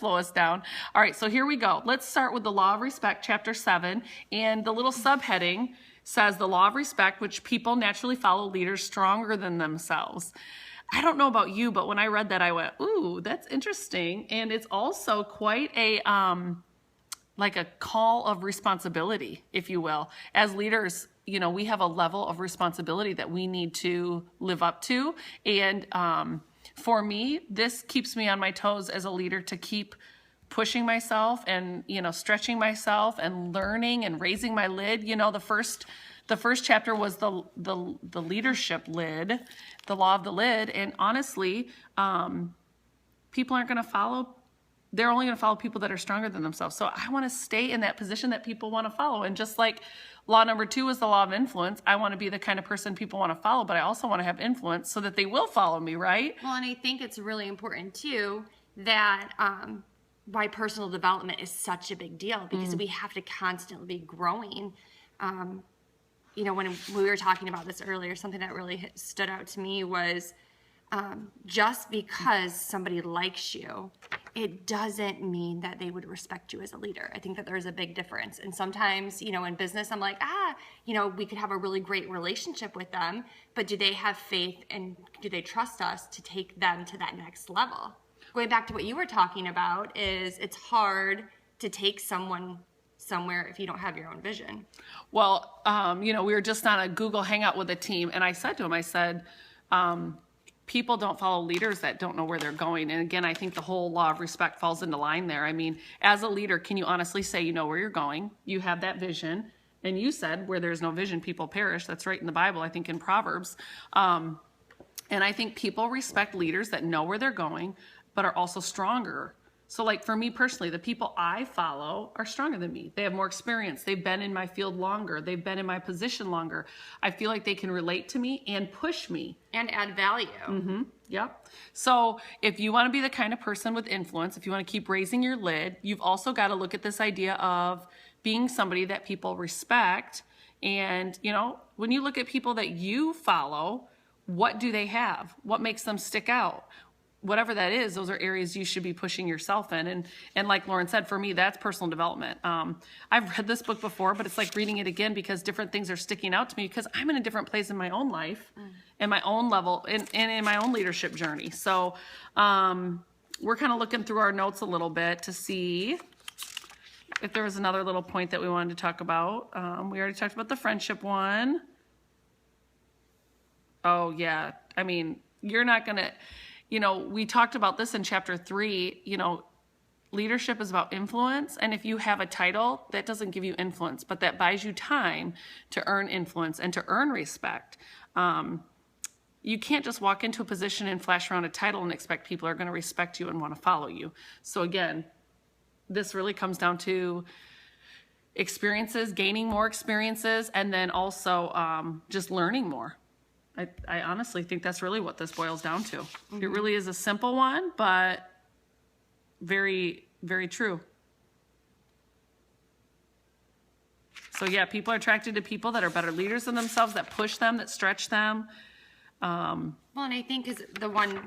slow us down. All right, so here we go. Let's start with the law of respect, chapter 7, and the little subheading says the law of respect, which people naturally follow leaders stronger than themselves. I don't know about you, but when I read that, I went, ooh, that's interesting. And it's also quite a, like a call of responsibility, if you will. As leaders, we have a level of responsibility that we need to live up to. And for me, this keeps me on my toes as a leader to keep pushing myself and, stretching myself and learning and raising my lid. The first chapter was the leadership lid, the law of the lid. And honestly, people aren't going to follow. They're only going to follow people that are stronger than themselves. So I want to stay in that position that people want to follow. And just like law number 2 is the law of influence, I want to be the kind of person people want to follow, but I also want to have influence so that they will follow me, right? Well, and I think it's really important too that why personal development is such a big deal, because we have to constantly be growing. When we were talking about this earlier, something that really stood out to me was just because somebody likes you, it doesn't mean that they would respect you as a leader. I think that there's a big difference. And sometimes, in business, I'm like, we could have a really great relationship with them, but do they have faith and do they trust us to take them to that next level? Going back to what you were talking about is it's hard to take someone somewhere if you don't have your own vision. Well, we were just on a Google Hangout with a team, and I said to him, people don't follow leaders that don't know where they're going. And again, I think the whole law of respect falls into line there. I mean, as a leader, can you honestly say you know where you're going? You have that vision. And you said where there's no vision, people perish. That's right in the Bible, I think in Proverbs. And I think people respect leaders that know where they're going, but are also stronger. So like for me personally, the people I follow are stronger than me. They have more experience. They've been in my field longer. They've been in my position longer. I feel like they can relate to me and push me. And add value. Mm-hmm. Yep. So if you want to be the kind of person with influence, if you want to keep raising your lid, you've also got to look at this idea of being somebody that people respect. And, when you look at people that you follow, what do they have? What makes them stick out? Whatever that is, those are areas you should be pushing yourself in. And like Lauren said, for me, that's personal development. I've read this book before, but it's like reading it again because different things are sticking out to me because I'm in a different place in my own life, in my own level, and in my own leadership journey. So we're kind of looking through our notes a little bit to see if there was another little point that we wanted to talk about. We already talked about the friendship one. Oh, yeah. I mean, you're not going to... we talked about this in chapter 3, leadership is about influence. And if you have a title, that doesn't give you influence, but that buys you time to earn influence and to earn respect. You can't just walk into a position and flash around a title and expect people are going to respect you and want to follow you. So again, this really comes down to experiences, gaining more experiences, and then also just learning more. I honestly think that's really what this boils down to. Mm-hmm. It really is a simple one, but very, very true. So yeah, people are attracted to people that are better leaders than themselves, that push them, that stretch them. Well, and I think is the one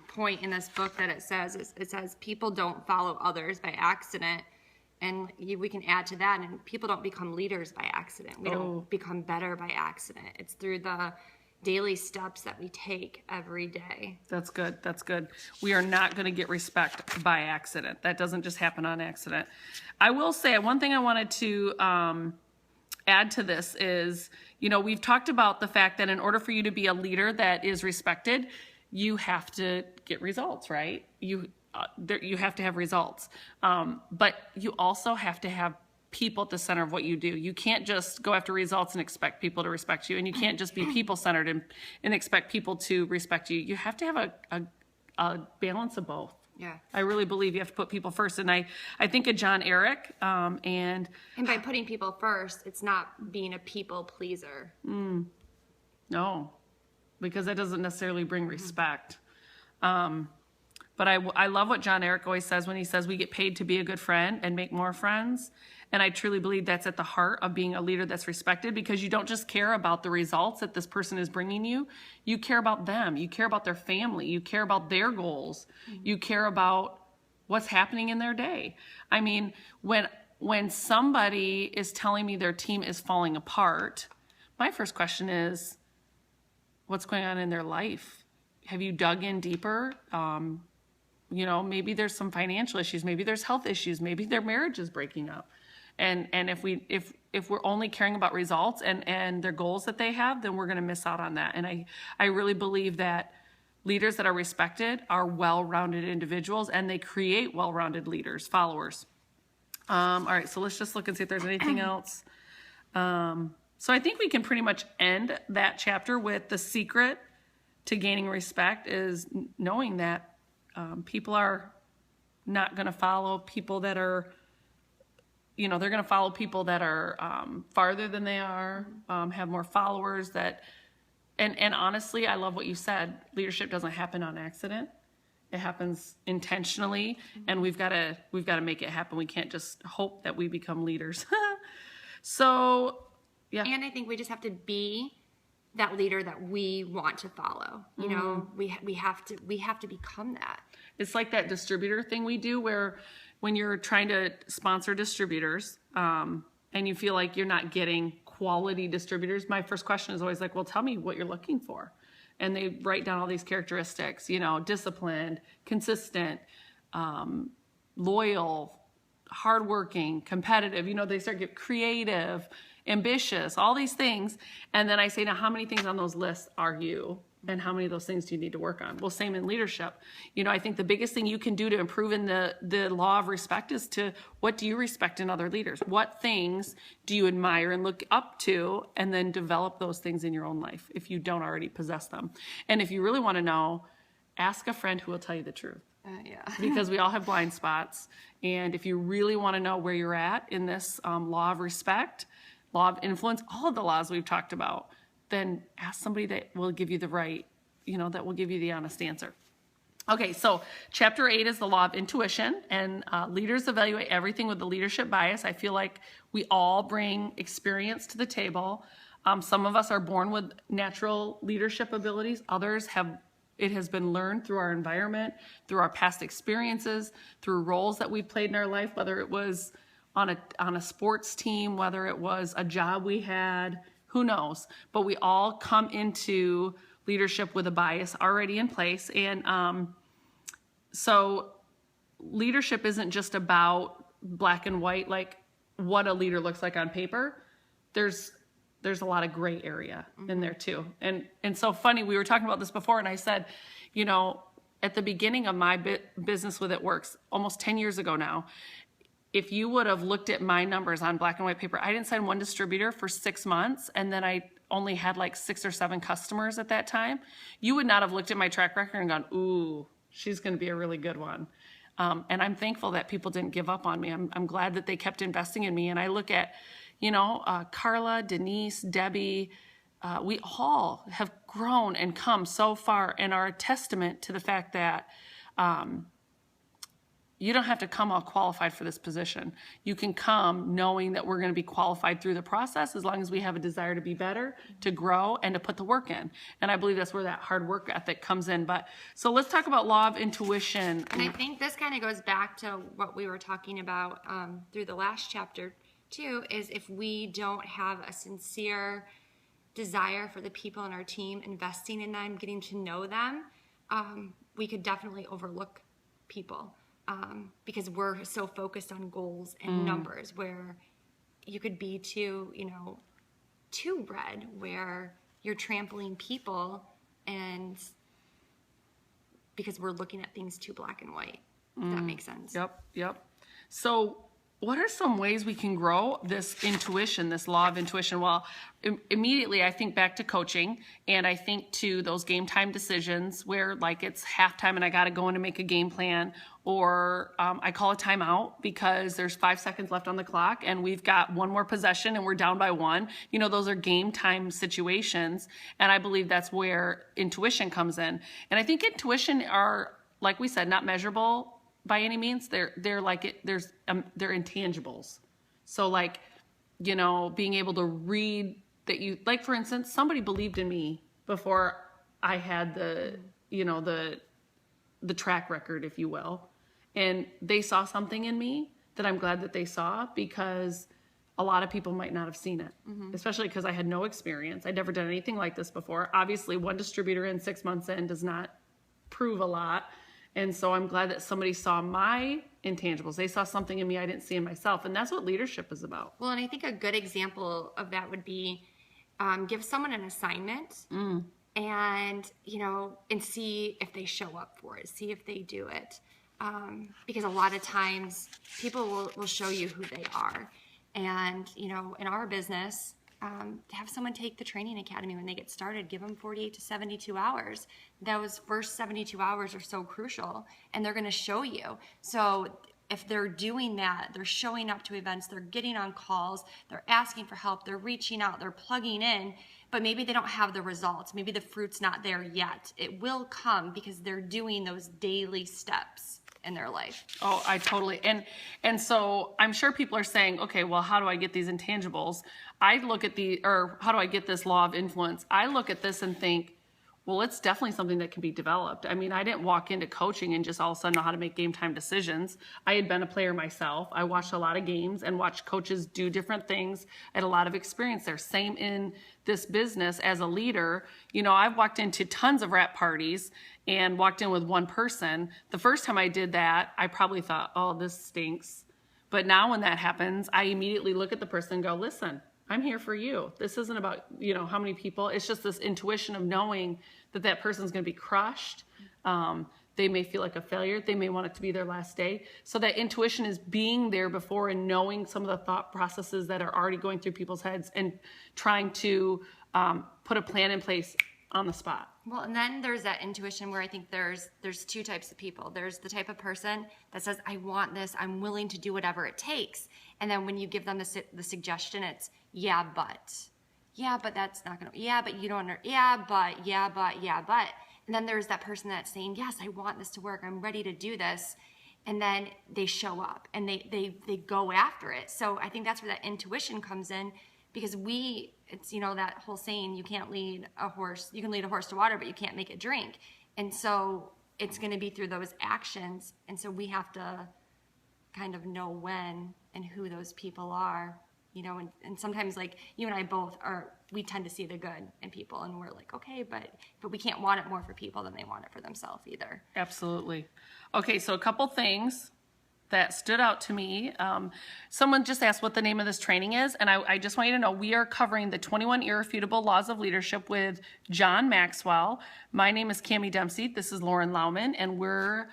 point in this book that it says people don't follow others by accident. And we can add to that, and people don't become leaders by accident. We don't become better by accident. It's through the daily steps that we take every day. That's good. That's good. We are not going to get respect by accident. That doesn't just happen on accident. I will say one thing I wanted to add to this is, we've talked about the fact that in order for you to be a leader that is respected, you have to get results, right? You have to have results. But you also have to have people at the center of what you do. You can't just go after results and expect people to respect you. And you can't just be people-centered and expect people to respect you. You have to have a balance of both. Yeah. I really believe you have to put people first. And I think of John Eric. And by putting people first, it's not being a people pleaser. No, because that doesn't necessarily bring respect. But I love what John Eric always says when he says we get paid to be a good friend and make more friends. And I truly believe that's at the heart of being a leader that's respected, because you don't just care about the results that this person is bringing you. You care about them. You care about their family. You care about their goals. You care about what's happening in their day. I mean, when somebody is telling me their team is falling apart, my first question is, what's going on in their life? Have you dug in deeper? Maybe there's some financial issues, maybe there's health issues, maybe their marriage is breaking up. And if we're only caring about results and their goals that they have, then we're going to miss out on that. And I really believe that leaders that are respected are well-rounded individuals, and they create well-rounded leaders, followers. All right, so let's just look and see if there's anything else. So I think we can pretty much end that chapter with the secret to gaining respect is knowing that people are not going to follow people that are, they're going to follow people that are farther than they are, have more followers that, and honestly, I love what you said. Leadership doesn't happen on accident. It happens intentionally, and we've got to make it happen. We can't just hope that we become leaders. So, yeah. And I think we just have to be that leader that we want to follow. You know, we have to become that. It's like that distributor thing we do where when you're trying to sponsor distributors, and you feel like you're not getting quality distributors, my first question is always like, well, tell me what you're looking for. And they write down all these characteristics, disciplined, consistent, loyal, hardworking, competitive. They start to get creative, ambitious, all these things. And then I say, now, how many things on those lists are you? And how many of those things do you need to work on? Well, same in leadership. I think the biggest thing you can do to improve in the law of respect is to, what do you respect in other leaders? What things do you admire and look up to? And then develop those things in your own life if you don't already possess them. And if you really want to know, ask a friend who will tell you the truth. Yeah. Because we all have blind spots. And if you really want to know where you're at in this law of respect, law of influence, all of the laws we've talked about, then ask somebody that will give you the right, that will give you the honest answer. Okay, so chapter 8 is the law of intuition, and leaders evaluate everything with the leadership bias. I feel like we all bring experience to the table. Some of us are born with natural leadership abilities. Others it has been learned through our environment, through our past experiences, through roles that we've played in our life, whether it was on a sports team, whether it was a job we had, who knows? But we all come into leadership with a bias already in place. And so leadership isn't just about black and white, like what a leader looks like on paper. There's a lot of gray area in there too. And so funny, we were talking about this before, and I said, at the beginning of my business with It Works, almost 10 years ago now, if you would have looked at my numbers on black and white paper, I didn't sign one distributor for 6 months, and then I only had like 6 or 7 customers at that time. You would not have looked at my track record and gone, ooh, she's going to be a really good one. And I'm thankful that people didn't give up on me. I'm glad that they kept investing in me. And I look at, Carla, Denise, Debbie, we all have grown and come so far and are a testament to the fact that you don't have to come all qualified for this position. You can come knowing that we're going to be qualified through the process as long as we have a desire to be better, to grow, and to put the work in. And I believe that's where that hard work ethic comes in. So let's talk about law of intuition. And I think this kind of goes back to what we were talking about through the last chapter too, is if we don't have a sincere desire for the people on our team, investing in them, getting to know them, we could definitely overlook people. Because we're so focused on goals and numbers, where you could be too red, where you're trampling people, and because we're looking at things too black and white. If that makes sense. Yep. So what are some ways we can grow this intuition, this law of intuition? Well, immediately I think back to coaching, and I think to those game time decisions where like it's halftime and I got to go in and make a game plan, or I call a timeout because there's 5 seconds left on the clock and we've got one more possession and we're down by 1. Those are game time situations, and I believe that's where intuition comes in. And I think intuition are, like we said, not measurable by any means. They're like they're intangibles. So like, being able to read that you, like for instance, somebody believed in me before I had the track record, if you will. And they saw something in me that I'm glad that they saw, because a lot of people might not have seen it, especially because I had no experience. I'd never done anything like this before. Obviously, one distributor in 6 months in does not prove a lot. And so I'm glad that somebody saw my intangibles. They saw something in me I didn't see in myself. And that's what leadership is about. Well, and I think a good example of that would be give someone an assignment and, and see if they show up for it, see if they do it. Because a lot of times people will show you who they are. And, in our business, have someone take the training academy when they get started, give them 48 to 72 hours. Those first 72 hours are so crucial, and they're going to show you. So if they're doing that, they're showing up to events, they're getting on calls, they're asking for help, they're reaching out, they're plugging in, but maybe they don't have the results. Maybe the fruit's not there yet. It will come because they're doing those daily steps in their life. Oh, I totally. And so I'm sure people are saying, okay, well, how do I get these intangibles? I look at how do I get this law of influence? I look at this and think, well, it's definitely something that can be developed. I mean, I didn't walk into coaching and just all of a sudden know how to make game time decisions. I had been a player myself. I watched a lot of games and watched coaches do different things. I had a lot of experience there. Same in this business as a leader. I've walked into tons of rap parties and walked in with one person. The first time I did that, I probably thought, oh, this stinks. But now when that happens, I immediately look at the person and go, listen, I'm here for you. This isn't about, how many people. It's just this intuition of knowing that person's going to be crushed. They may feel like a failure. They may want it to be their last day. So that intuition is being there before and knowing some of the thought processes that are already going through people's heads and trying to put a plan in place on the spot. Well, and then there's that intuition where I think there's two types of people. There's the type of person that says, I want this, I'm willing to do whatever it takes. And then when you give them the suggestion, it's, yeah, but that's not going to, yeah, but you don't, yeah, but. And then there's that person that's saying, yes, I want this to work, I'm ready to do this. And then they show up and they go after it. So I think that's where that intuition comes in, because it's, that whole saying, you can lead a horse to water, but you can't make it drink. And so it's going to be through those actions. And so we have to kind of know when and who those people are, and sometimes, like you and I both we tend to see the good in people, and we're like, okay, but we can't want it more for people than they want it for themselves either. Absolutely. Okay, so a couple things that stood out to me. Someone just asked what the name of this training is, and I just want you to know we are covering the 21 Irrefutable Laws of Leadership with John Maxwell. My name is Kami Dempsey. This is Lauren Lauman, and we're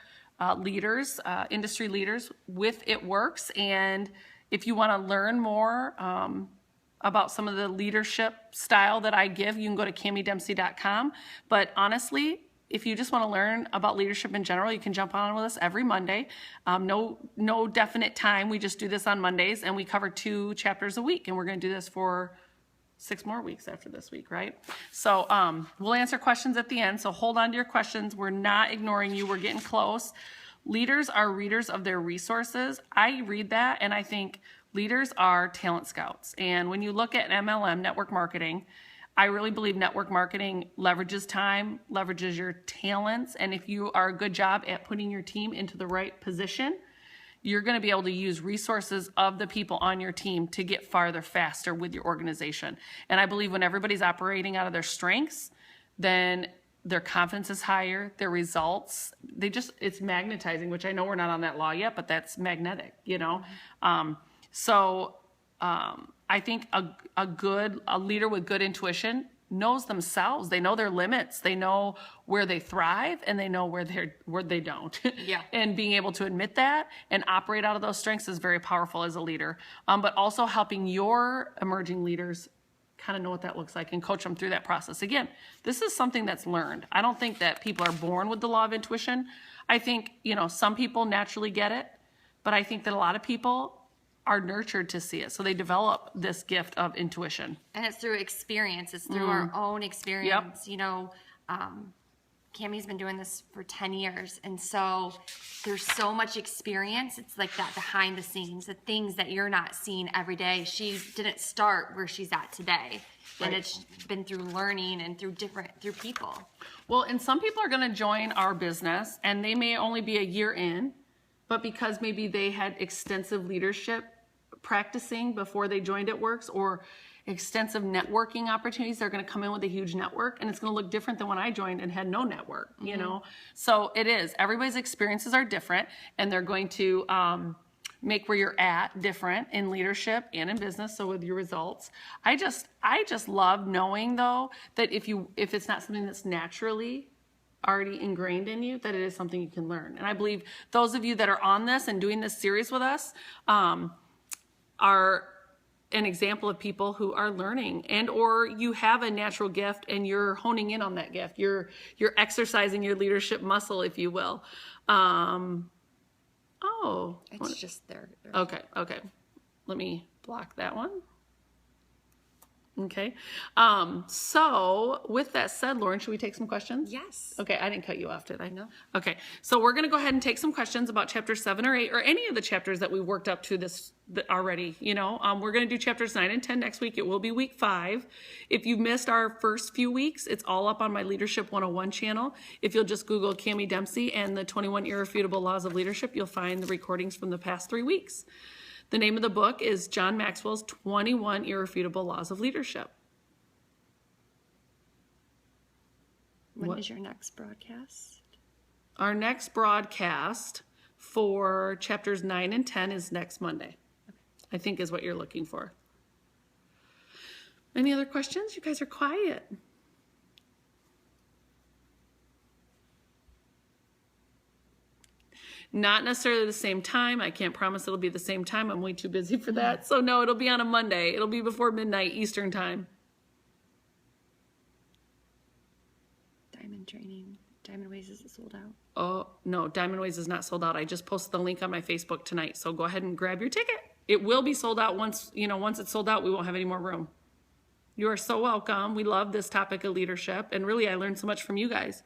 leaders, industry leaders with It Works. And if you want to learn more about some of the leadership style that I give, you can go to kamidempsey.com. But honestly, if you just want to learn about leadership in general, you can jump on with us every Monday. No definite time. We just do this on Mondays, and we cover 2 chapters a week. And we're going to do this for 6 more weeks after this week, right? So we'll answer questions at the end. So hold on to your questions. We're not ignoring you. We're getting close. Leaders are readers of their resources. I read that, and I think leaders are talent scouts. And when you look at MLM, network marketing, I really believe network marketing leverages time, leverages your talents. And if you are a good job at putting your team into the right position, you're going to be able to use resources of the people on your team to get farther faster with your organization. And I believe when everybody's operating out of their strengths, then their confidence is higher, their results, it's magnetizing, which I know we're not on that law yet, but that's magnetic, I think a leader with good intuition knows themselves. They know their limits. They know where they thrive, and they know where they don't. Yeah. And being able to admit that and operate out of those strengths is very powerful as a leader. But also helping your emerging leaders kind of know what that looks like and coach them through that process. Again, this is something that's learned. I don't think that people are born with the law of intuition. I think, some people naturally get it, but I think that a lot of people are nurtured to see it. So they develop this gift of intuition. And it's through experience. It's through our own experience. Yep. Kami's been doing this for 10 years. And so there's so much experience. It's like that behind the scenes, the things that you're not seeing every day. She didn't start where she's at today. Right. And it's been through learning and through people. Well, and some people are going to join our business and they may only be a year in, but because maybe they had extensive leadership practicing before they joined at Works, or extensive networking opportunities, they're going to come in with a huge network, and it's going to look different than when I joined and had no network, you know? So it is, everybody's experiences are different, and they're going to make where you're at different in leadership and in business. So with your results, I just love knowing though, that if it's not something that's naturally already ingrained in you, that it is something you can learn. And I believe those of you that are on this and doing this series with us are an example of people who are learning, and or you have a natural gift and you're honing in on that gift. You're exercising your leadership muscle, if you will. It's just there. Okay. Let me block that one. Okay. So with that said, Lauren, should we take some questions? Yes. Okay. I didn't cut you off, did I? No. Okay. So we're going to go ahead and take some questions about chapter 7 or 8 or any of the chapters that we worked up to already. You know, we're going to do chapters 9 and 10 next week. It will be week 5. If you missed our first few weeks, it's all up on my Leadership 101 channel. If you'll just Google Kami Dempsey and the 21 Irrefutable Laws of Leadership, you'll find the recordings from the past 3 weeks. The name of the book is John Maxwell's 21 Irrefutable Laws of Leadership. When is your next broadcast? Our next broadcast for chapters 9 and 10 is next Monday, I think is what you're looking for. Any other questions? You guys are quiet. Not necessarily the same time. I can't promise it'll be the same time. I'm way too busy for that. So no, it'll be on a Monday. It'll be before midnight Eastern time. Diamond training. Diamond Ways, is it sold out? Oh, no, Diamond Ways is not sold out. I just posted the link on my Facebook tonight. So go ahead and grab your ticket. It will be sold out once it's sold out, we won't have any more room. You are so welcome. We love this topic of leadership. And really, I learned so much from you guys.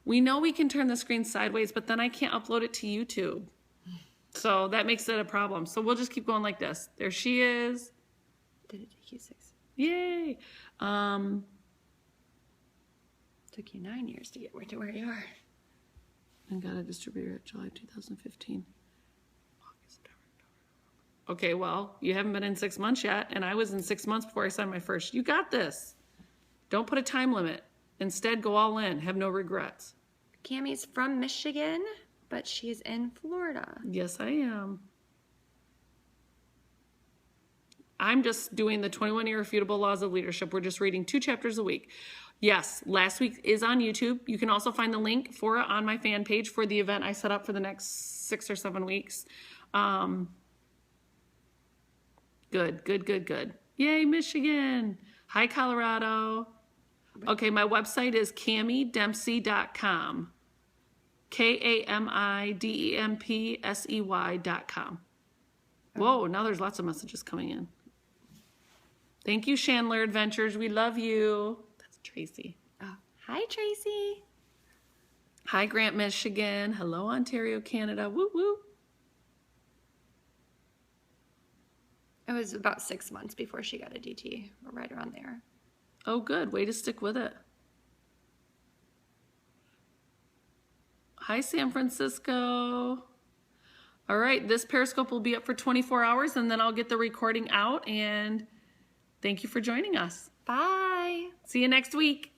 We know we can turn the screen sideways, but then I can't upload it to YouTube. So that makes it a problem. So we'll just keep going like this. There she is. Did it take you 6? Yay. Took you 9 years to get to where you are. And got a distributor at July 2015. Okay, well, you haven't been in 6 months yet, and I was in 6 months before I signed my first. You got this. Don't put a time limit. Instead, go all in. Have no regrets. Kami's from Michigan, but she's in Florida. Yes, I am. I'm just doing the 21 Irrefutable Laws of Leadership. We're just reading 2 chapters a week. Yes, last week is on YouTube. You can also find the link for it on my fan page for the event I set up for the next 6 or 7 weeks. Good. Yay, Michigan. Hi, Colorado. Okay, my website is kamidempsey.com. KAMIDEMPSEY.com. Whoa, now there's lots of messages coming in. Thank you, Chandler Adventures. We love you. That's Tracy. Oh, hi, Tracy. Hi, Grant, Michigan. Hello, Ontario, Canada. Woo woo. It was about 6 months before she got a DT, or right around there. Oh, good. Way to stick with it. Hi, San Francisco. All right, this Periscope will be up for 24 hours, and then I'll get the recording out, and thank you for joining us. Bye. See you next week.